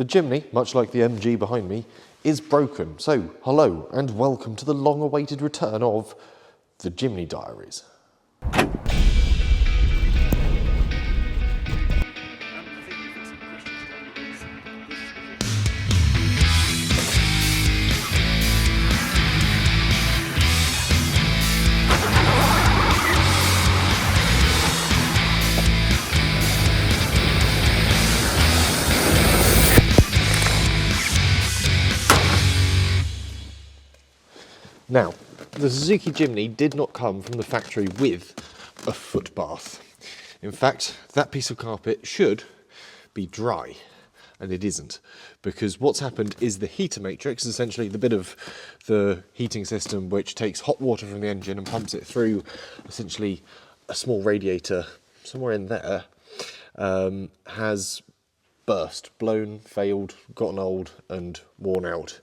The Jimny, much like the MG behind me, is broken. So, hello and welcome to the long-awaited return of the Jimny Diaries. Now, the Suzuki Jimny did not come from the factory with a footbath. In fact, that piece of carpet should be dry, and it isn't, because what's happened is the heater matrix, essentially the bit of the heating system which takes hot water from the engine and pumps it through essentially a small radiator somewhere in there, has burst, blown, failed, gotten old and worn out.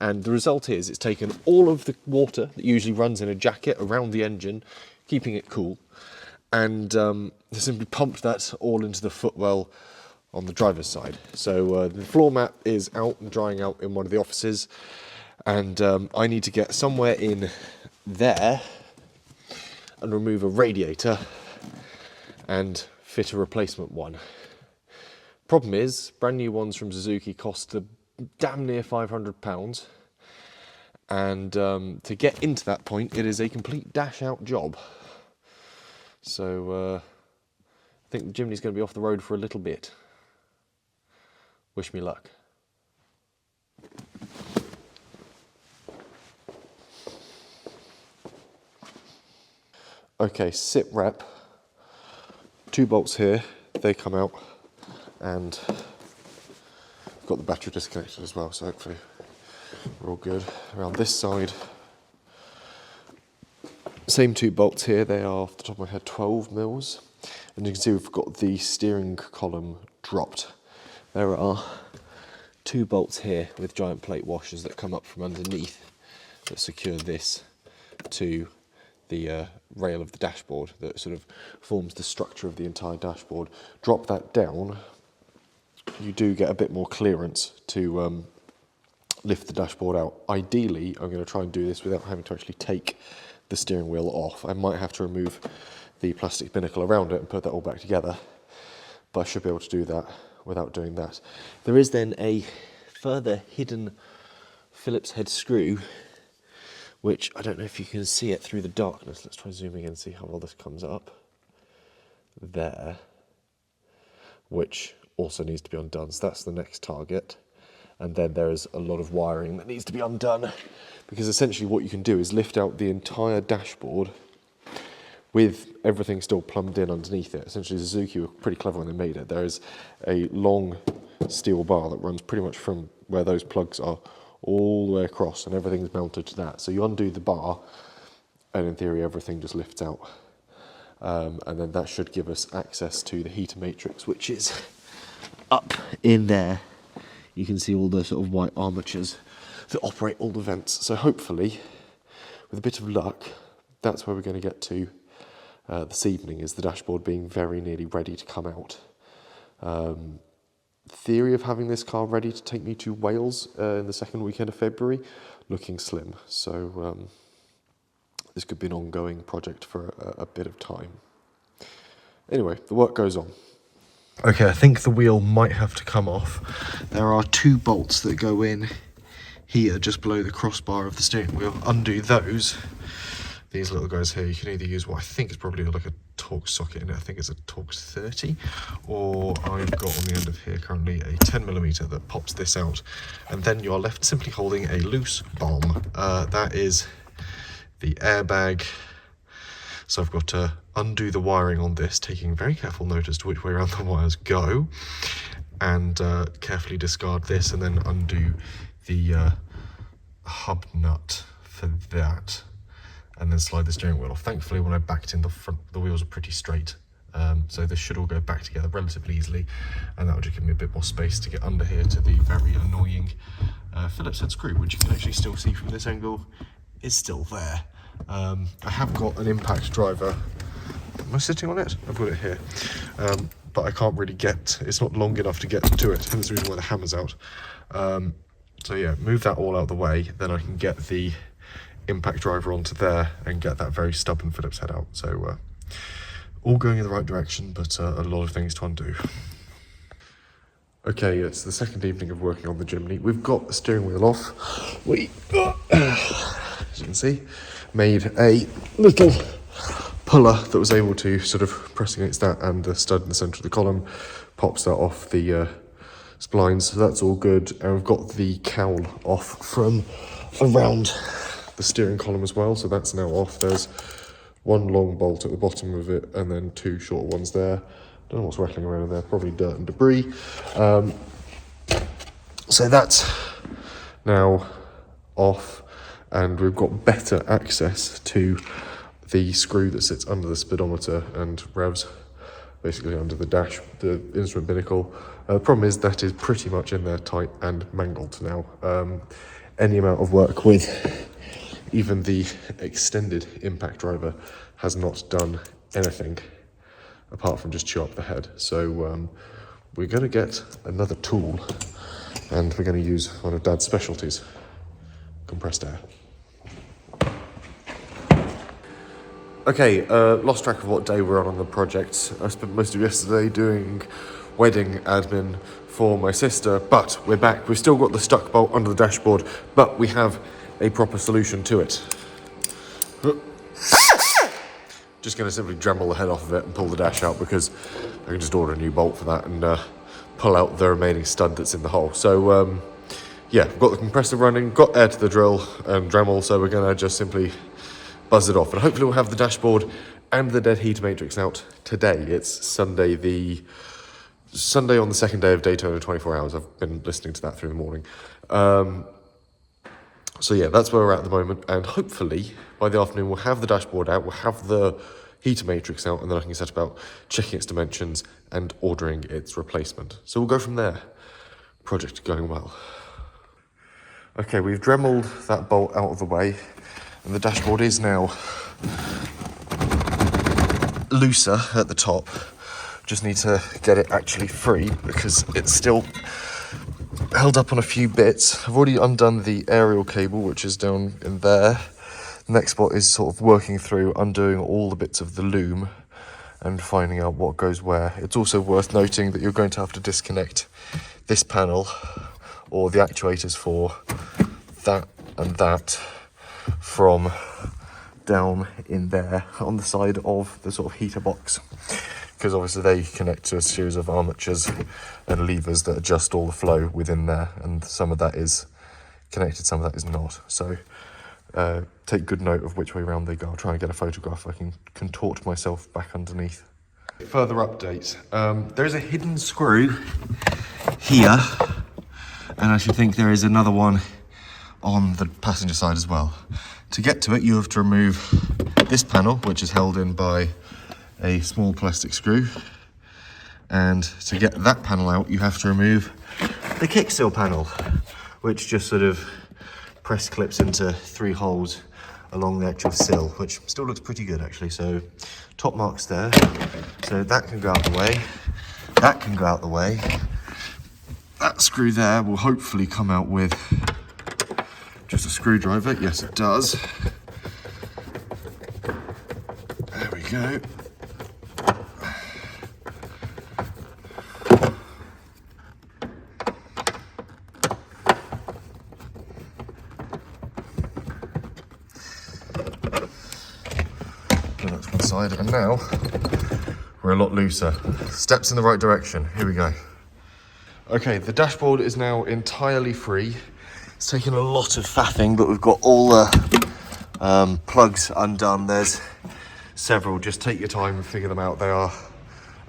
And the result is it's taken all of the water that usually runs in a jacket around the engine, keeping it cool, and simply pumped that all into the footwell on the driver's side. So the floor mat is out and drying out in one of the offices, and I need to get somewhere in there and remove a radiator and fit a replacement one. Problem is, brand new ones from Suzuki cost damn near £500, and to get into that point it is a complete dash out job. So I think the Jimny's going to be off the road for a little bit. Wish me luck. Okay, sit rep, 2 bolts here, they come out, and got the battery disconnected as well, so hopefully we're all good. Around this side, same 2 bolts here, they are off the top of my head 12 mils, and you can see we've got the steering column dropped. There are 2 bolts here with giant plate washers that come up from underneath that secure this to the rail of the dashboard that sort of forms the structure of the entire dashboard. Drop that down, you do get a bit more clearance to lift the dashboard out. Ideally, I'm going to try and do this without having to actually take the steering wheel off. I might have to remove the plastic binnacle around it and put that all back together, but I should be able to do that without doing that. There is then a further hidden Phillips head screw, which I don't know if you can see it through the darkness. Let's try zooming in and see how well this comes up. There, which also needs to be undone, so that's the next target. And then there is a lot of wiring that needs to be undone, because essentially what you can do is lift out the entire dashboard with everything still plumbed in underneath it. Essentially Suzuki were pretty clever when they made it. There is a long steel bar that runs pretty much from where those plugs are all the way across, and everything's mounted to that. So you undo the bar and in theory everything just lifts out, and then that should give us access to the heater matrix, which is up in there. You can see all the sort of white armatures that operate all the vents. So hopefully, with a bit of luck, that's where we're going to get to this evening, is the dashboard being very nearly ready to come out. Theory of having this car ready to take me to Wales in the second weekend of February, looking slim. So this could be an ongoing project for a bit of time. Anyway, the work goes on. Okay, I think the wheel might have to come off. There are 2 bolts that go in here just below the crossbar of the steering wheel. Undo those. These little guys here, you can either use what I think is probably like a Torx socket in it. I think it's a Torx 30, or I've got on the end of here currently a 10mm that pops this out, and then you are left simply holding a loose bomb. That is the airbag. So I've got to undo the wiring on this, taking very careful notice to which way around the wires go, and carefully discard this, and then undo the hub nut for that, and then slide the steering wheel off. Thankfully, when I backed in the front, the wheels are pretty straight, so this should all go back together relatively easily, and that will just give me a bit more space to get under here to the very annoying Phillips head screw, which you can actually still see from this angle is still there. I have got an impact driver Am I sitting on it? I've got it here. But I can't really get, it's not long enough to get to it. That's the reason why the hammer's out. So yeah, move that all out of the way, then I can get the impact driver onto there and get that very stubborn Phillips head out. So all going in the right direction, but a lot of things to undo. Okay, it's the second evening of working on the Jimny. We've got the steering wheel off. We, as you can see, made a little puller that was able to sort of press against that, and the stud in the centre of the column pops that off the splines, so that's all good. And we've got the cowl off from around the steering column as well, so that's now off. There's one long bolt at the bottom of it and then two short ones there. Don't know what's rattling around in there, probably dirt and debris. So that's now off, and we've got better access to the screw that sits under the speedometer and revs basically under the dash, the instrument binnacle. The problem is that is pretty much in there tight and mangled now. Any amount of work with even the extended impact driver has not done anything apart from just chew up the head. So we're going to get another tool, and we're going to use one of Dad's specialties, compressed air. Okay, lost track of what day we're on the project. I spent most of yesterday doing wedding admin for my sister, but we're back. We've still got the stuck bolt under the dashboard, but we have a proper solution to it. Just going to simply Dremel the head off of it and pull the dash out, because I can just order a new bolt for that and pull out the remaining stud that's in the hole. So yeah, we've got the compressor running, got air to the drill and Dremel, so we're going to just simply buzz it off, and hopefully we'll have the dashboard and the dead heater matrix out today. It's Sunday on the second day of Daytona 24 hours. I've been listening to that through the morning. So yeah, that's where we're at the moment, and hopefully by the afternoon we'll have the dashboard out, we'll have the heater matrix out, and then I can set about checking its dimensions and ordering its replacement. So we'll go from there. Project going well. Okay, we've Dremeled that bolt out of the way, and the dashboard is now looser at the top. Just need to get it actually free because it's still held up on a few bits. I've already undone the aerial cable, which is down in there. The next spot is sort of working through undoing all the bits of the loom and finding out what goes where. It's also worth noting that you're going to have to disconnect this panel, or the actuators for that and that, from down in there on the side of the sort of heater box, because obviously they connect to a series of armatures and levers that adjust all the flow within there, and some of that is connected, some of that is not. So take good note of which way around they go. I'll try and get a photograph. I can contort myself back underneath. Further update. There is a hidden screw here, and I should think there is another one on the passenger side as well. To get to it, you have to remove this panel, which is held in by a small plastic screw, and to get that panel out, you have to remove the kick seal panel, which just sort of press clips into 3 holes along the actual sill, which still looks pretty good actually. So top marks there, so that can go out the way, that can go out the way. That screw there will hopefully come out with just a screwdriver. Yes, it does. There we go. And that's one side, and now we're a lot looser. Steps in the right direction. Here we go. Okay, the dashboard is now entirely free. It's taken a lot of faffing, but we've got all the plugs undone. There's several. Just take your time and figure them out. They are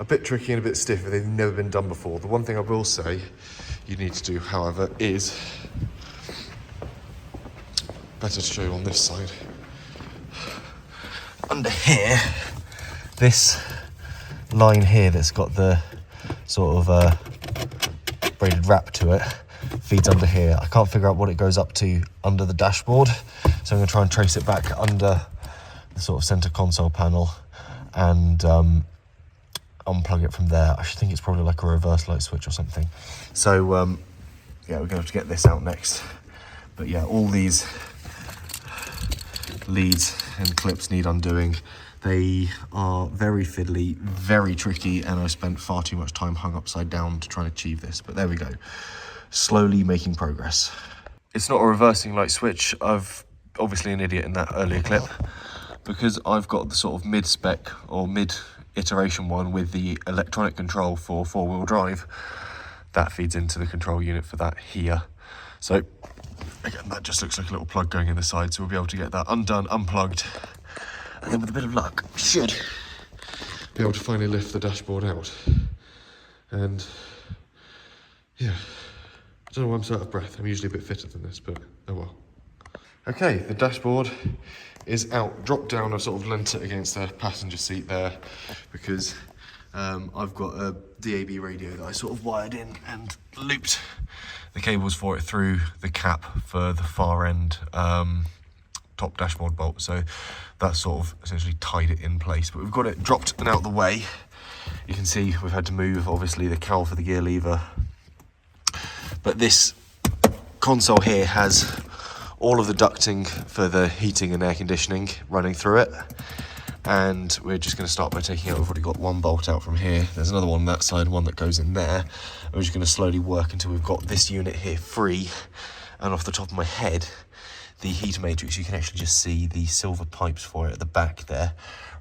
a bit tricky and a bit stiff, but they've never been done before. The one thing I will say you need to do, however, is better to show you on this side. Under here, this line here that's got the sort of braided wrap to it feeds under here. I can't figure out what it goes up to under the dashboard, so I'm going to try and trace it back under the sort of center console panel and unplug it from there. I think it's probably like a reverse light switch or something. So yeah, we're gonna have to get this out next. But yeah, all these leads and clips need undoing. They are very fiddly, very tricky, and I spent far too much time hung upside down to try and achieve this. But there we go, slowly making progress. It's not a reversing light switch. I've obviously an idiot in that earlier clip, because I've got the sort of mid-spec or mid-iteration one with the electronic control for four-wheel drive. That feeds into the control unit for that here. So again, that just looks like a little plug going in the side, so we'll be able to get that undone, unplugged, and then with a bit of luck, should be able to finally lift the dashboard out. And yeah, I don't know why I'm so out of breath. I'm usually a bit fitter than this, but oh well. Okay, the dashboard is out. Dropped down, I've sort of lent it against the passenger seat there, because I've got a DAB radio that I sort of wired in and looped the cables for it through the cap for the far end top dashboard bolt. So that sort of essentially tied it in place. But we've got it dropped and out the way. You can see we've had to move, obviously, the cowl for the gear lever. But this console here has all of the ducting for the heating and air conditioning running through it. And we're just going to start by taking out, we've already got one bolt out from here. There's another one on that side, one that goes in there. And we're just going to slowly work until we've got this unit here free. And off the top of my head, the heater matrix, you can actually just see the silver pipes for it at the back there,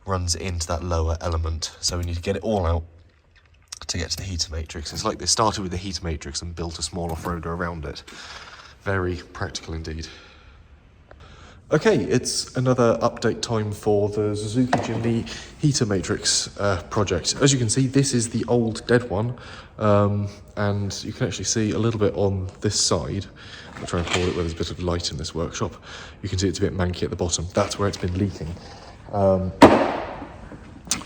runs into that lower element. So we need to get it all out to get to the heater matrix. It's like they started with the heater matrix and built a small off-roader around it. Very practical indeed. Okay, it's another update time for the Suzuki Jimny heater matrix project. As you can see, this is the old dead one, and you can actually see a little bit on this side. I'll try and hold it where there's a bit of light in this workshop. You can see it's a bit manky at the bottom. That's where it's been leaking.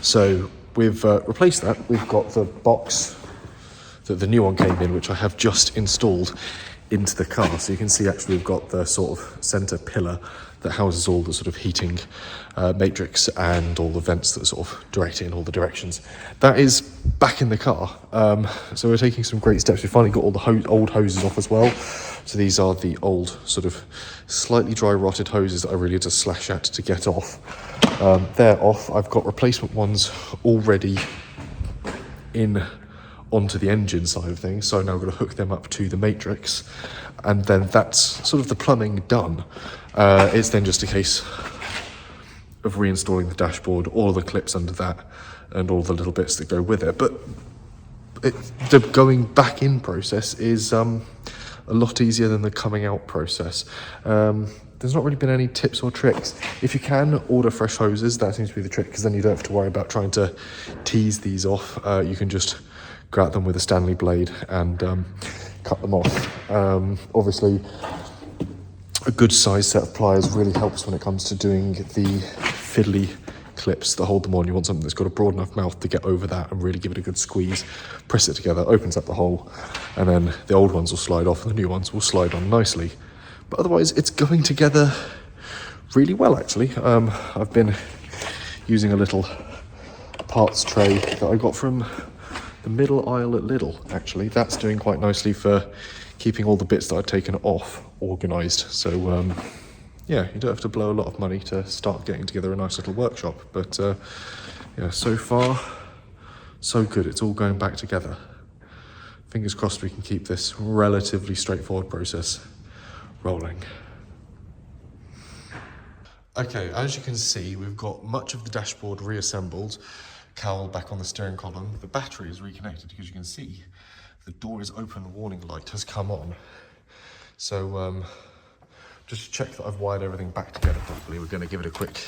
So we've replaced that. We've got the box that the new one came in, which I have just installed into the car. So you can see actually we've got the sort of centre pillar that houses all the sort of heating matrix and all the vents that sort of direct it in all the directions. That is back in the car. So we're taking some great steps. We finally got all the old hoses off as well. So these are the old sort of slightly dry rotted hoses that I really had to slash at to get off. They're off. I've got replacement ones already in onto the engine side of things, so now I'm going to hook them up to the matrix, and then that's sort of the plumbing done. It's then just a case of reinstalling the dashboard, all the clips under that, and all the little bits that go with it. But the going back in process is a lot easier than the coming out process. There's not really been any tips or tricks. If you can, order fresh hoses. That seems to be the trick, because then you don't have to worry about trying to tease these off. You can just grab them with a Stanley blade and cut them off. Obviously, a good size set of pliers really helps when it comes to doing the fiddly clips that hold them on. You want something that's got a broad enough mouth to get over that and really give it a good squeeze. Press it together, opens up the hole, and then the old ones will slide off and the new ones will slide on nicely. But otherwise, it's going together really well, actually. I've been using a little parts tray that I got from the middle aisle at Lidl, actually. That's doing quite nicely for keeping all the bits that I've taken off organised. So, yeah, you don't have to blow a lot of money to start getting together a nice little workshop. But, yeah, so far, so good. It's all going back together. Fingers crossed we can keep this relatively straightforward process rolling. Okay, as you can see, we've got much of the dashboard reassembled, cowl back on the steering column. The battery is reconnected, because you can see the door is open, warning light has come on. So just to check that I've wired everything back together properly, we're going to give it a quick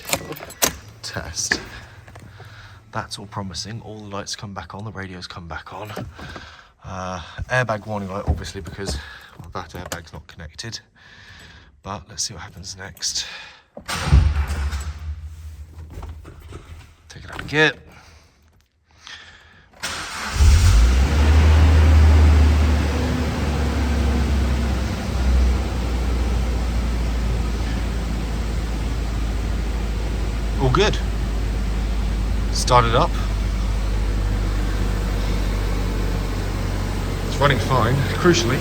test. That's all promising. All the lights come back on, the radio's come back on. Airbag warning light, obviously, because well, that airbag's not connected. But let's see what happens next. Take it out of gear. All good. Started up. It's running fine, crucially.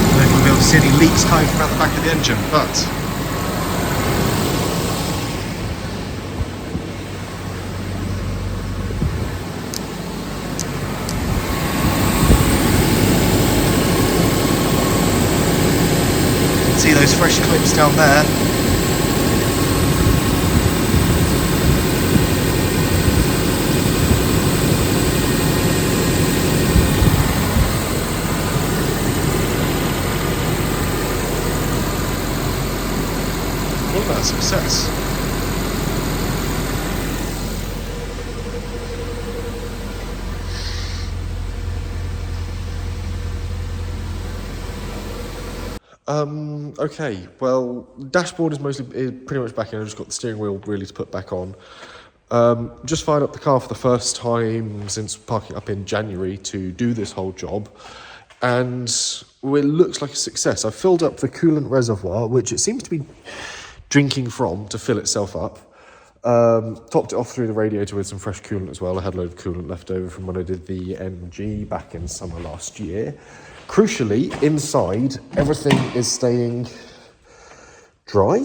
I don't think we'll be able to see any leaks coming from out the back of the engine, but see those fresh clips down there. What about success? Okay, well, dashboard is pretty much back in. I just got the steering wheel really to put back on. Just fired up the car for the first time since parking up in January to do this whole job, and it looks like a success. I filled up the coolant reservoir, which it seems to be drinking from to fill itself up. Topped it off through the radiator with some fresh coolant as well. I had a load of coolant left over from when I did the MG back in summer last year. Crucially, inside, everything is staying dry.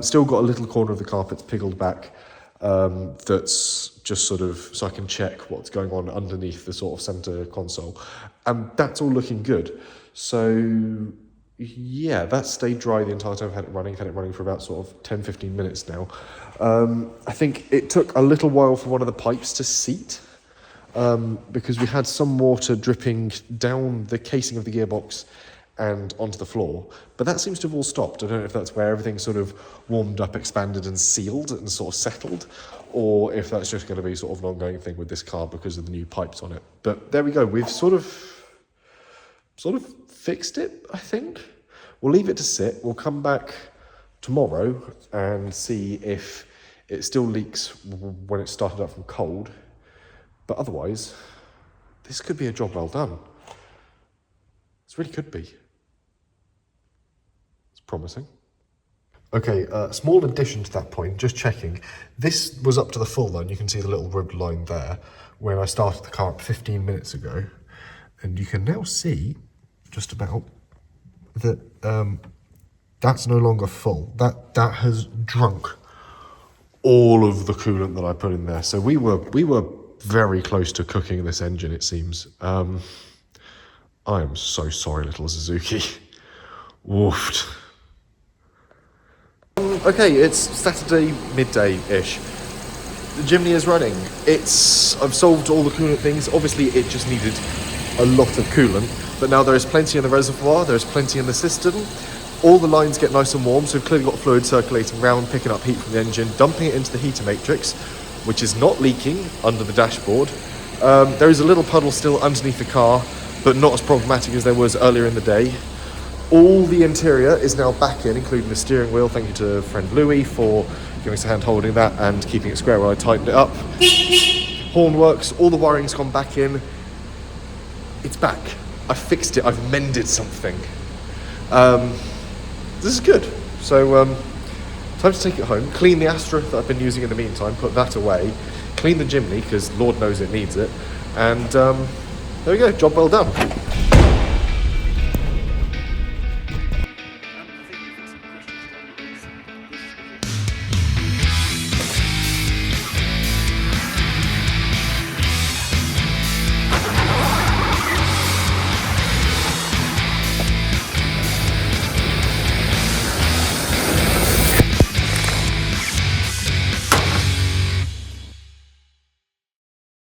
Still got a little corner of the carpet pickled back that's just sort of so I can check what's going on underneath the sort of centre console. And that's all looking good. So, yeah, that stayed dry the entire time I've had it running. Had it running for about sort of 10-15 minutes now. I think it took a little while for one of the pipes to seat. Because we had some water dripping down the casing of the gearbox and onto the floor, but that seems to have all stopped. I don't know if that's where everything sort of warmed up, expanded and sealed and sort of settled, or if that's just going to be sort of an ongoing thing with this car because of the new pipes on it. But there we go, we've sort of fixed it, I think. We'll leave it to sit. We'll come back tomorrow and see if it still leaks when it started up from cold. But otherwise, this could be a job well done. This really could be. It's promising. Okay, small addition to that point, just checking. This was up to the full though, and you can see the little ribbed line there, when I started the car up 15 minutes ago. And you can now see, just about, that that's no longer full. That has drunk all of the coolant that I put in there. So we were very close to cooking this engine, it seems. I am so sorry, little Suzuki. Woofed. Okay, it's Saturday midday-ish. The Jimny is running. I've solved all the coolant things. Obviously, it just needed a lot of coolant, but now there is plenty in the reservoir, there is plenty in the cistern. All the lines get nice and warm, so we've clearly got fluid circulating around, picking up heat from the engine, dumping it into the heater matrix, which is not leaking under the dashboard. There is a little puddle still underneath the car, but not as problematic as there was earlier in the day. All the interior is now back in, including the steering wheel. Thank you to friend Louis for giving us a hand holding that and keeping it square while I tightened it up. Horn works, all the wiring's gone back in. It's back. I've fixed it, I've mended something. This is good. So, time to take it home, clean the Astra that I've been using in the meantime, put that away, clean the Jimny, because Lord knows it needs it, and there we go, job well done.